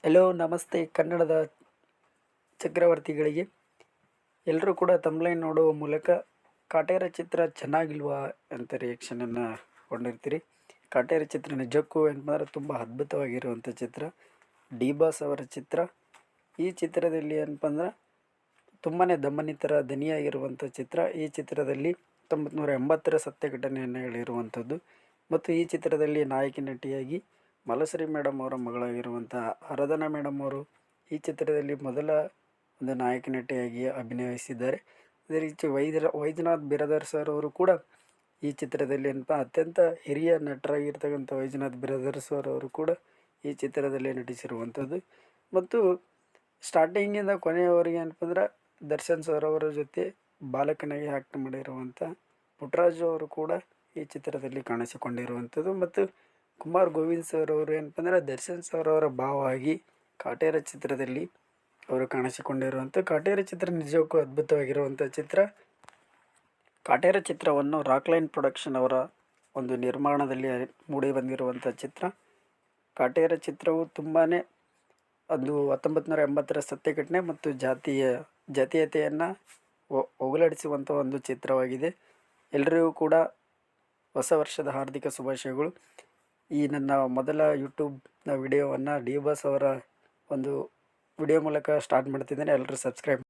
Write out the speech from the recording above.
Hello ನಮಸ್ತೆ ಕನ್ನಡದ ಚಕ್ರವರ್ತಿಗಳಿಗೆ. ಎಲ್ಲರೂ ಕೂಡ ತಮ್ಲೈನ್ ನೋಡುವ ಮೂಲಕ ಕಾಟೇರ ಚಿತ್ರ ಚೆನ್ನಾಗಿಲ್ವಾ ಅಂತ ರಿಯಾಕ್ಷನನ್ನು ಕೊಂಡಿರ್ತೀರಿ. ಕಾಟೇರ ಚಿತ್ರ ನಿಜಕ್ಕೂ ಏನಂದ್ರೆ ತುಂಬ ಅದ್ಭುತವಾಗಿರುವಂಥ ಚಿತ್ರ. ಡಿ ಬಾಸ್ ಅವರ ಚಿತ್ರ. ಈ ಚಿತ್ರದಲ್ಲಿ ಏನಪ್ಪ ಅಂದ್ರೆ ತುಂಬಾ ದಮನಿತರ ದನಿಯಾಗಿರುವಂಥ ಚಿತ್ರ. ಈ ಚಿತ್ರದಲ್ಲಿ 1980ರ ಸತ್ಯ ಘಟನೆಯನ್ನು ಹೇಳಿರುವಂಥದ್ದು. ಮತ್ತು ಈ ಚಿತ್ರದಲ್ಲಿ ನಾಯಕಿ ನಟಿಯಾಗಿ ಮಲಶ್ರೀ ಮೇಡಮ್ ಅವರ ಮಗಳಾಗಿರುವಂಥ ಆರಾಧನಾ ಮೇಡಮ್ ಅವರು ಈ ಚಿತ್ರದಲ್ಲಿ ಮೊದಲ ಒಂದು ನಾಯಕ ನಟಿಯಾಗಿ ಅಭಿನಯಿಸಿದ್ದಾರೆ. ಅದೇ ರೀತಿ ವೈಜನಾಥ್ ಬಿರಾದರ್ ಸರ್ ಅವರು ಕೂಡ ಈ ಚಿತ್ರದಲ್ಲಿ ಅತ್ಯಂತ ಹಿರಿಯ ನಟರಾಗಿರ್ತಕ್ಕಂಥ ವೈಜನಾಥ್ ಬಿರಾದರ್ ಸರ್ ಅವರು ಕೂಡ ಈ ಚಿತ್ರದಲ್ಲಿ ನಟಿಸಿರುವಂಥದ್ದು. ಮತ್ತು ಸ್ಟಾರ್ಟಿಂಗಿಂದ ಕೊನೆಯವರೆಗೆ ಅಂದ್ರೆ ದರ್ಶನ್ ಸರ್ ಅವರ ಜೊತೆ ಬಾಲಕನಾಗಿ ಆ್ಯಕ್ಟ್ ಮಾಡಿರುವಂಥ ಪುಟ್ಟರಾಜು ಅವರು ಕೂಡ ಈ ಚಿತ್ರದಲ್ಲಿ ಕಾಣಿಸಿಕೊಂಡಿರುವಂಥದ್ದು. ಮತ್ತು ಕುಮಾರ್ ಗೋವಿಂದ್ ಸರ್ ಅವರು ಅಂದ್ರೆ ದರ್ಶನ್ ಸರ್ ಅವರ ಭಾವವಾಗಿ ಕಾಟೇರ ಚಿತ್ರದಲ್ಲಿ ಅವರು ಕಾಣಿಸಿಕೊಂಡಿರುವಂಥ ಕಾಟೇರ ಚಿತ್ರ ನಿಜಕ್ಕೂ ಅದ್ಭುತವಾಗಿರುವಂಥ ಚಿತ್ರ. ಕಾಟೇರ ಚಿತ್ರವನ್ನು ರಾಕ್ಲೈನ್ ಪ್ರೊಡಕ್ಷನ್ ಅವರ ಒಂದು ನಿರ್ಮಾಣದಲ್ಲಿ ಮೂಡಿ ಬಂದಿರುವಂಥ ಚಿತ್ರ. ಕಾಟೇರ ಚಿತ್ರವು ತುಂಬಾ ಅದು 1980ರ ಸತ್ಯ ಘಟನೆ ಮತ್ತು ಜಾತೀಯತೆಯನ್ನು ಹೋಗಲಾಡಿಸುವಂಥ ಒಂದು ಚಿತ್ರವಾಗಿದೆ. ಎಲ್ಲರಿಗೂ ಕೂಡ ಹೊಸ ವರ್ಷದ ಹಾರ್ದಿಕ ಶುಭಾಶಯಗಳು. ಈ ನನ್ನ ಮೊದಲ ಯೂಟ್ಯೂಬ್ನ ವಿಡಿಯೋವನ್ನು ಡಿ ಬಾಸ್ ಅವರ ಒಂದು ವಿಡಿಯೋ ಮೂಲಕ ಸ್ಟಾರ್ಟ್ ಮಾಡ್ತಿದ್ದೇನೆ. ಎಲ್ಲರೂ ಸಬ್ಸ್ಕ್ರೈಬ್